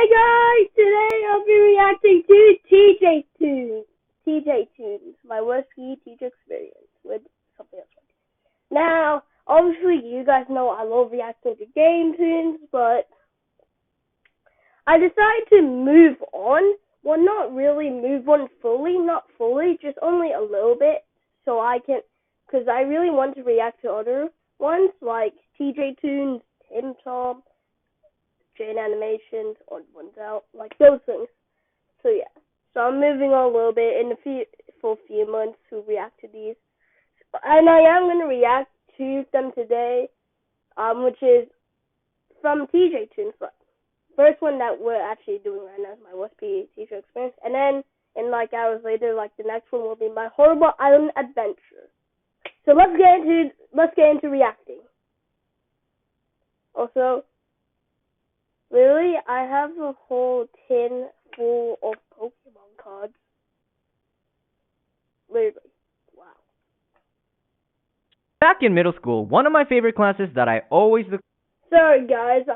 Hey guys, today I'll be reacting to TJ Toons, my worst ski teacher experience with something else. Now, obviously you guys know I love reacting to game tunes, but I decided to move on. Well, not really move on fully, not fully, just only a little bit, so I can, because I really want to react to other ones like TJ Toons, Tim Tom, Jane Animations, Odd Ones Out, like those things. So yeah, so I'm moving on a little bit for a few months to react to these, and I am gonna react to them today, which is from TJ Toons. First one that we're actually doing right now is my worst PE teacher experience, and then in like hours later, like the next one will be my horrible island adventure. So let's get into reacting. Also, literally, I have a whole tin full of Pokemon cards. Literally, wow. Back in middle school, one of my favorite classes that I always look. Sorry guys,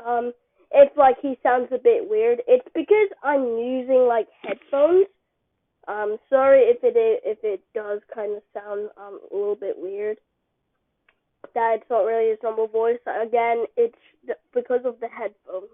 it's like he sounds a bit weird. It's because I'm using like headphones. Sorry if it does kind of sound a little bit weird. That it's not really his normal voice. Again, it's because of the headphones.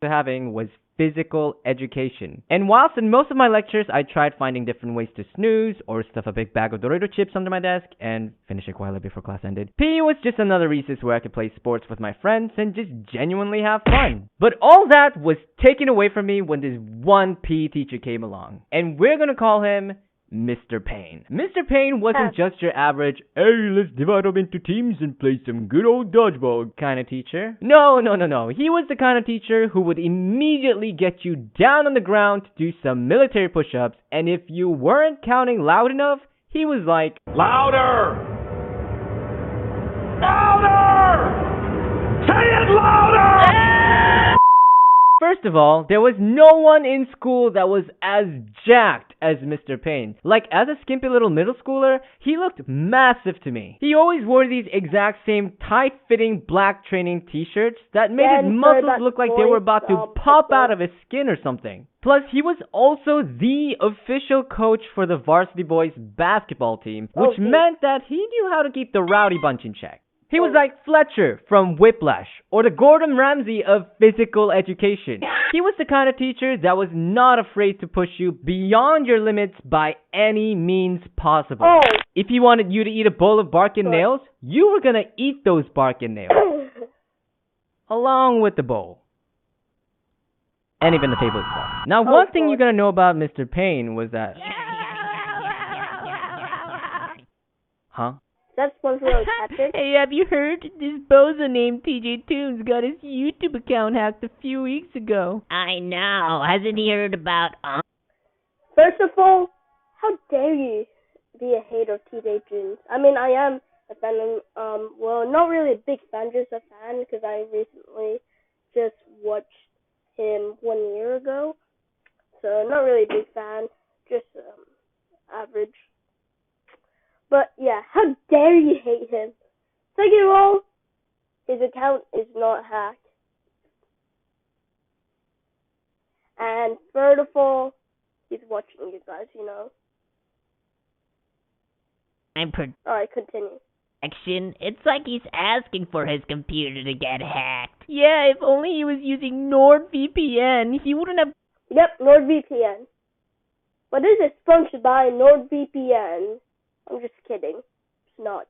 Having was physical education. And whilst in most of my lectures I tried finding different ways to snooze or stuff a big bag of Dorito chips under my desk and finish it quietly before class ended, PE was just another recess where I could play sports with my friends and just genuinely have fun. But all that was taken away from me when this one PE teacher came along. And we're gonna call him Mr. Payne. Mr. Payne wasn't just your average, hey, let's divide up into teams and play some good old dodgeball kind of teacher. No. He was the kind of teacher who would immediately get you down on the ground to do some military push-ups, and if you weren't counting loud enough, he was like, louder! Louder! Say it louder! First of all, there was no one in school that was as jacked as Mr. Payne. Like, as a skimpy little middle schooler, he looked massive to me. He always wore these exact same tight-fitting black training t-shirts that made his muscles look like they were about to pop out of his skin or something. Plus, he was also the official coach for the varsity boys basketball team, which meant that he knew how to keep the rowdy bunch in check. He was like Fletcher from Whiplash, or the Gordon Ramsay of physical education. He was the kind of teacher that was not afraid to push you beyond your limits by any means possible. If he wanted you to eat a bowl of bark and nails, you were gonna eat those bark and nails. Along with the bowl. And even the table itself. Now, one thing you're gonna know about Mr. Payne was that... Huh? That's one for those Patrick. Hey, have you heard? This bozo named TJ Toons got his YouTube account hacked a few weeks ago. I know. Hasn't he heard about... First of all, how dare you be a hater of TJ Toons? I mean, I am a fan of, well, not really a big fan, just a fan, because I recently just watched him 1 year ago. So, not really a big fan, just average. But yeah, how dare you hate him? Second of all, his account is not hacked. And third of all, he's watching you guys, you know. Alright, continue. It's like he's asking for his computer to get hacked. Yeah, if only he was using NordVPN, he wouldn't have... Yep, NordVPN. But this is sponsored by NordVPN. I'm just kidding. It's not.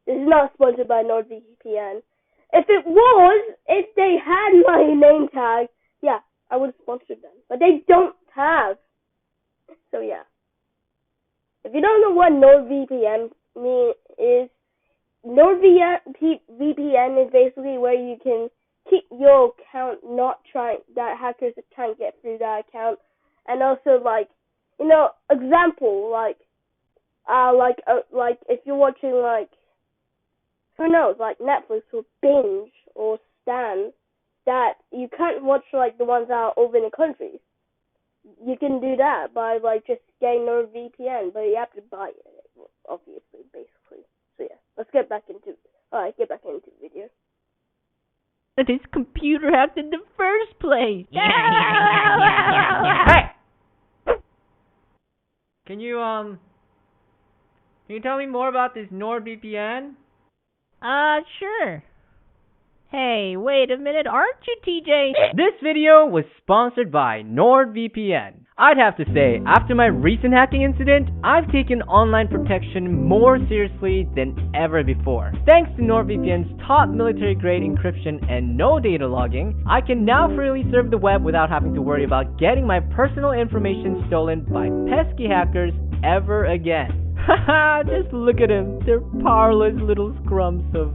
This is not sponsored by NordVPN. If it was, if they had my name tag, yeah, I would have sponsored them. But they don't have. So yeah. If you don't know what NordVPN is, NordVPN is basically where you can keep your account that hackers can't get through that account. And also, like, you know, example, like if you're watching, like, who knows, like Netflix or Binge or Stan, that you can't watch, like, the ones that are over in the countries. You can do that by, like, just getting NordVPN, but you have to buy it, obviously, basically. So, yeah, let's get back into the video. that his computer hacked in the first place. Hey! Can you tell me more about this NordVPN? Sure. Hey, wait a minute, aren't you, TJ? This video was sponsored by NordVPN. I'd have to say, after my recent hacking incident, I've taken online protection more seriously than ever before. Thanks to NordVPN's top military-grade encryption and no data logging, I can now freely surf the web without having to worry about getting my personal information stolen by pesky hackers ever again. Haha, just look at him. They're powerless little scrumps of...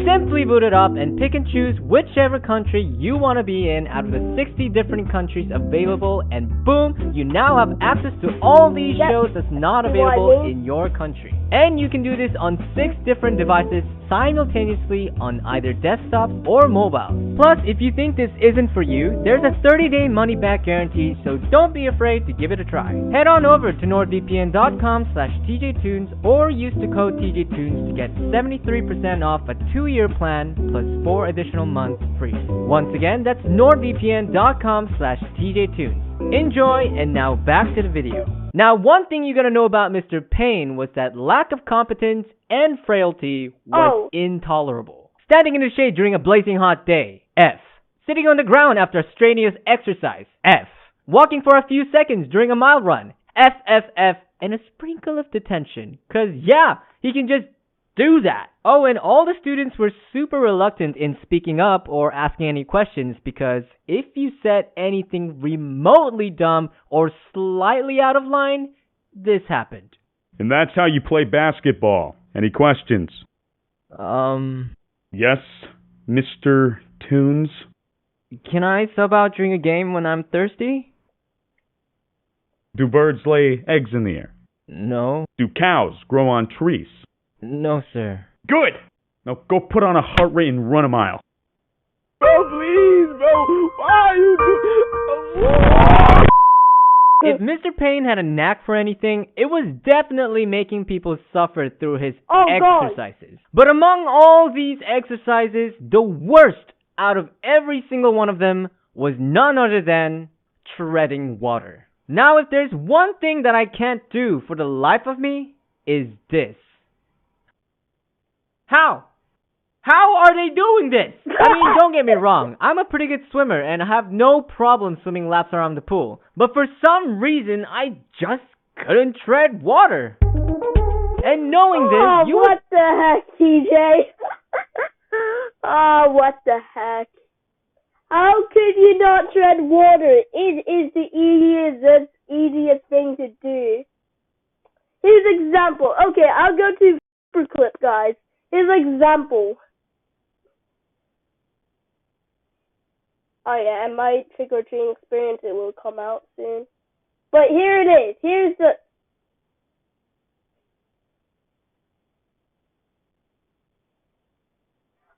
Simply boot it up and pick and choose whichever country you want to be in out of the 60 different countries available, and boom, you now have access to all these shows that's not available in your country. And you can do this on 6 different devices simultaneously on either desktops or mobile. Plus, if you think this isn't for you, there's a 30-day money-back guarantee, so don't be afraid to give it a try. Head on over to nordvpn.com/TJToons or use the code TJToons to get 73% off a 2-year plan plus 4 additional months free. Once again, that's nordvpn.com/TJToons. Enjoy, and now back to the video. Now, one thing you gotta know about Mr. Payne was that lack of competence and frailty was intolerable. Standing in the shade during a blazing hot day, F. Sitting on the ground after a strenuous exercise, F. Walking for a few seconds during a mile run, F, and a sprinkle of detention. 'Cause yeah, he can just do that. Oh, and all the students were super reluctant in speaking up or asking any questions, because if you said anything remotely dumb or slightly out of line, this happened. And that's how you play basketball. Any questions? Yes, Mr. Toons? Can I sub out during a game when I'm thirsty? Do birds lay eggs in the air? No. Do cows grow on trees? No, sir. Good! Now go put on a heart rate and run a mile. Bro, please, bro! Why are you If Mr. Payne had a knack for anything, it was definitely making people suffer through his exercises. But among all these exercises, the worst out of every single one of them was none other than treading water. Now, if there's one thing that I can't do for the life of me, is this. How? How are they doing this? I mean, don't get me wrong, I'm a pretty good swimmer and I have no problem swimming laps around the pool. But for some reason, I just couldn't tread water. And knowing this, you what the heck, TJ? What the heck? How could you not tread water? It is the easiest thing to do. Here's an example. Okay, I'll go to Paperclip, guys. Here's an example. Oh yeah, and my trick-or-treating experience, it will come out soon. But here it is. Here's the...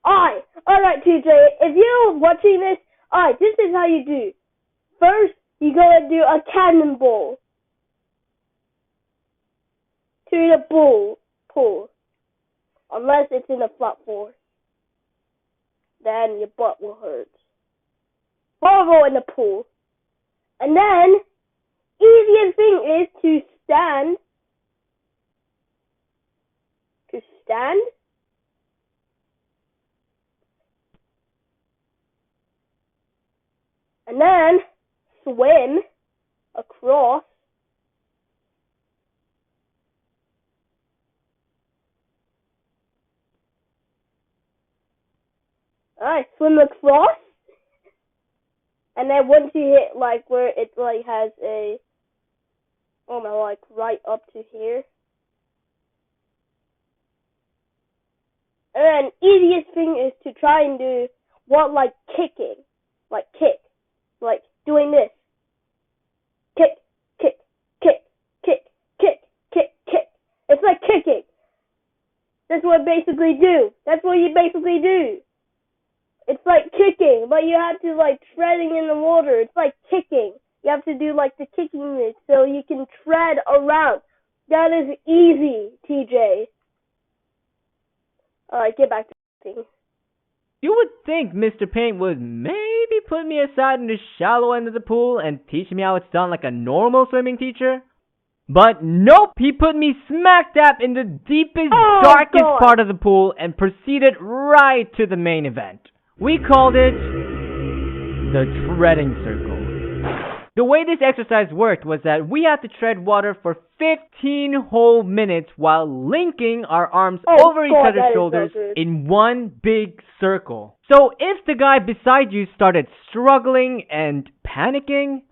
Alright, TJ, if you're watching this, this is how you do. First, you gotta do a cannonball to the pool. Unless it's in a flat floor. Then your butt will hurt. Horrible in the pool. And then, easiest thing is to stand. And then, swim across. Alright, swim across. And then once you hit, like, where it, like, has a, like, right up to here. And then, easiest thing is to try and do kicking. Like, kick. Like, doing this. Kick. It's like kicking. That's what you basically do. It's like kicking, but you have to, like, treading in the water. It's like kicking. You have to do, like, the kicking move so you can tread around. That is easy, TJ. Alright, get back to the thing. You would think Mr. Paint would maybe put me aside in the shallow end of the pool and teach me how it's done like a normal swimming teacher. But nope, he put me smack dab in the deepest, darkest part of the pool and proceeded right to the main event. We called it the treading circle. The way this exercise worked was that we had to tread water for 15 whole minutes while linking our arms over each other's shoulders in one big circle. So if the guy beside you started struggling and panicking,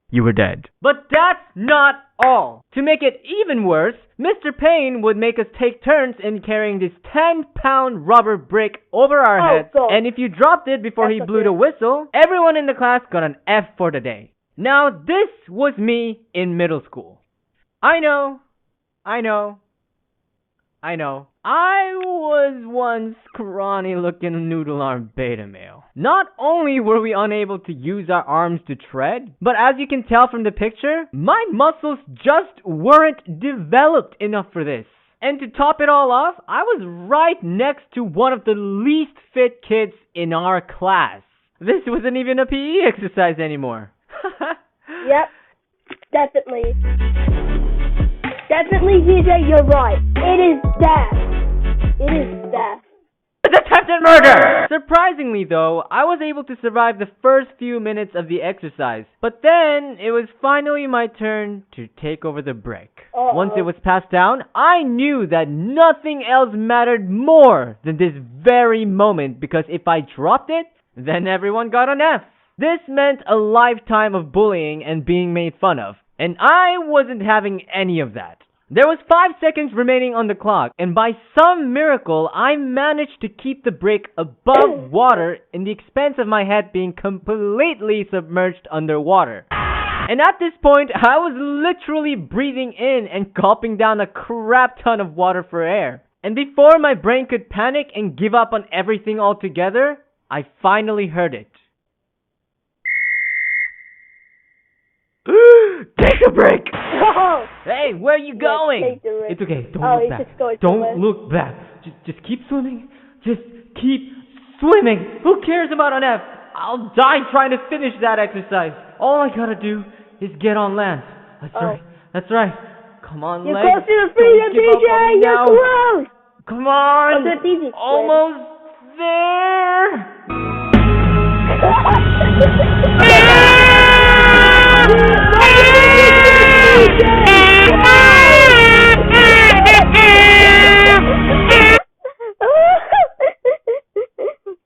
you were dead. But that's not all. To make it even worse, Mr. Payne would make us take turns in carrying this 10-pound rubber brick over our heads, and if you dropped it before he blew the whistle, everyone in the class got an F for the day. Now this was me in middle school. I know. I was one scrawny-looking noodle-armed beta male. Not only were we unable to use our arms to tread, but as you can tell from the picture, my muscles just weren't developed enough for this. And to top it all off, I was right next to one of the least fit kids in our class. This wasn't even a PE exercise anymore. Yep, definitely. Definitely, DJ, you're right. It is death. It is death. It's attempted murder! Surprisingly, though, I was able to survive the first few minutes of the exercise. But then, it was finally my turn to take over the brick. Once it was passed down, I knew that nothing else mattered more than this very moment, because if I dropped it, then everyone got an F. This meant a lifetime of bullying and being made fun of. And I wasn't having any of that. There was 5 seconds remaining on the clock, and by some miracle, I managed to keep the brick above water in the expense of my head being completely submerged underwater. And at this point, I was literally breathing in and gulping down a crap ton of water for air. And before my brain could panic and give up on everything altogether, I finally heard it. Take the break! Oh. Hey, where are you going? It's okay. Don't look back. Don't look back. Just keep swimming. Just keep swimming. Who cares about an F? I'll die trying to finish that exercise. All I gotta do is get on land. That's right. Come on, you're legs. Close to the freedom, DJ. You're close. Come on. Almost there.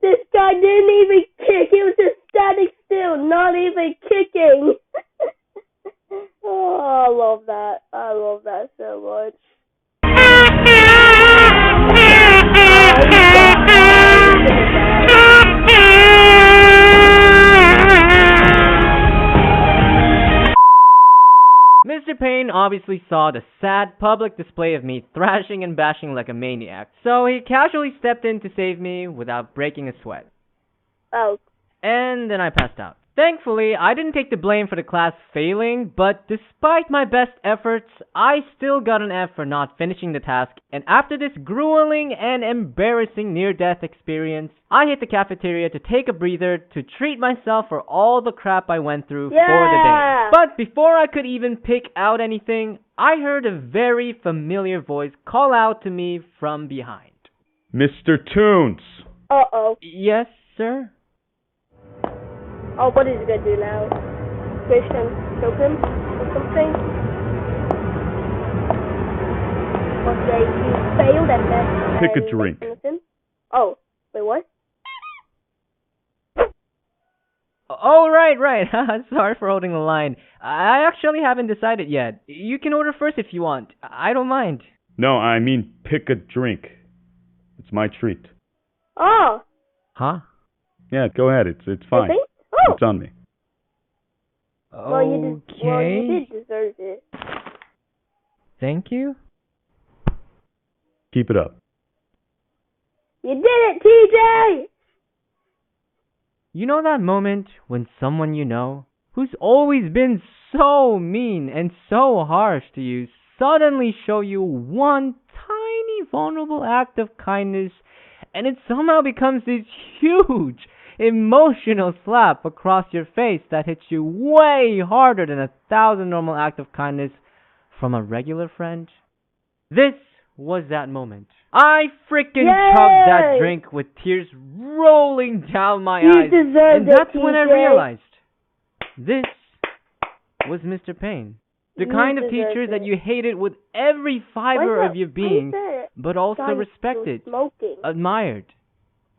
This guy didn't even kick. He was just standing still, not even kicking. Oh, I love that. I love that so much. Mr. Payne obviously saw the sad public display of me thrashing and bashing like a maniac, so he casually stepped in to save me without breaking a sweat. Oh. And then I passed out. Thankfully, I didn't take the blame for the class failing, but despite my best efforts, I still got an F for not finishing the task, and after this grueling and embarrassing near-death experience, I hit the cafeteria to take a breather to treat myself for all the crap I went through for the day. But before I could even pick out anything, I heard a very familiar voice call out to me from behind. Mr. Toons! Uh-oh. Yes, sir? Oh, what is he gonna do now? Christian, choke him or something? Okay, you failed at that. Pick a drink. Oh, wait, what? Oh, right. Sorry for holding the line. I actually haven't decided yet. You can order first if you want. I don't mind. No, I mean pick a drink. It's my treat. Oh. Huh? Yeah, go ahead. It's fine. Oh. It's on me. Well, you did deserve it. Thank you. Keep it up. You did it, TJ! You know that moment when someone you know, who's always been so mean and so harsh to you, suddenly show you one vulnerable act of kindness, and it somehow becomes this huge emotional slap across your face that hits you way harder than 1,000 normal acts of kindness from a regular friend? This was that moment. I freaking chugged that drink with tears rolling down my eyes, and that's when I realized this was Mr. Payne. The kind of teacher that you hated with every fiber of your being, but also respected, admired,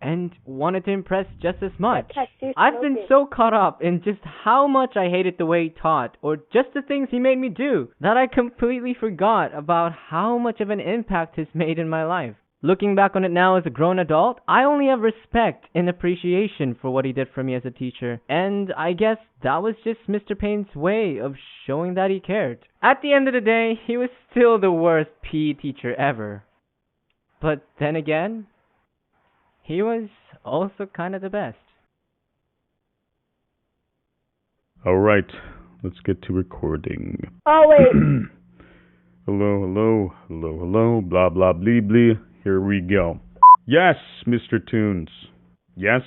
and wanted to impress just as much. I've been so caught up in just how much I hated the way he taught, or just the things he made me do, that I completely forgot about how much of an impact he's made in my life. Looking back on it now as a grown adult, I only have respect and appreciation for what he did for me as a teacher, and I guess that was just Mr. Payne's way of showing that he cared. At the end of the day, he was still the worst PE teacher ever. But then again, he was also kind of the best. Alright, let's get to recording. Oh, wait. Hello, blah, blah, blee, blee. Here we go. Yes, Mr. Toons. Yes,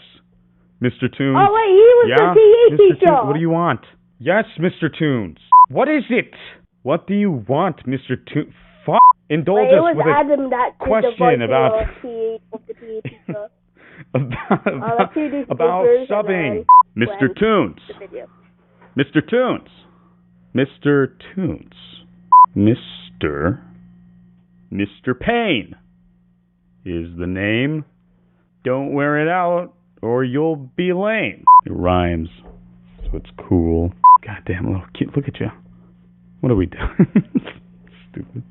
Mr. Toons. Oh, wait, he was the PE teacher. Toons, what do you want? Yes, Mr. Toons. What is it? What do you want, Mr. Toons? Indulge us with a question about about subbing. Mr. Toons. Mr. Toons. Mr. Toons. Mr. Payne is the name. Don't wear it out or you'll be lame. It rhymes, so it's cool. Goddamn little kid, look at you. What are we doing? Stupid.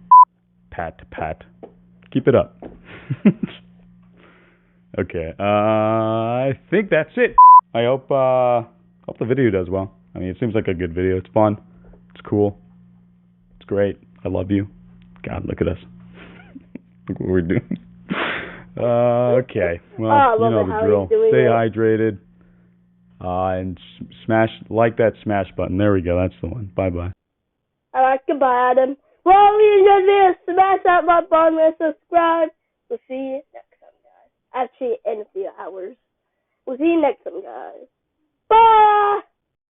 Pat. Keep it up. Okay, I think that's it. I hope the video does well. I mean, it seems like a good video. It's fun. It's cool. It's great. I love you. God, look at us. Look what we're doing. Okay. Well, you know the drill. Stay hydrated. And like that smash button. There we go. That's the one. Bye-bye. Alright, goodbye, Adam. Well, if you enjoyed this, smash that like button and subscribe. We'll see you next time, guys. Actually, in a few hours. We'll see you next time, guys. Bye!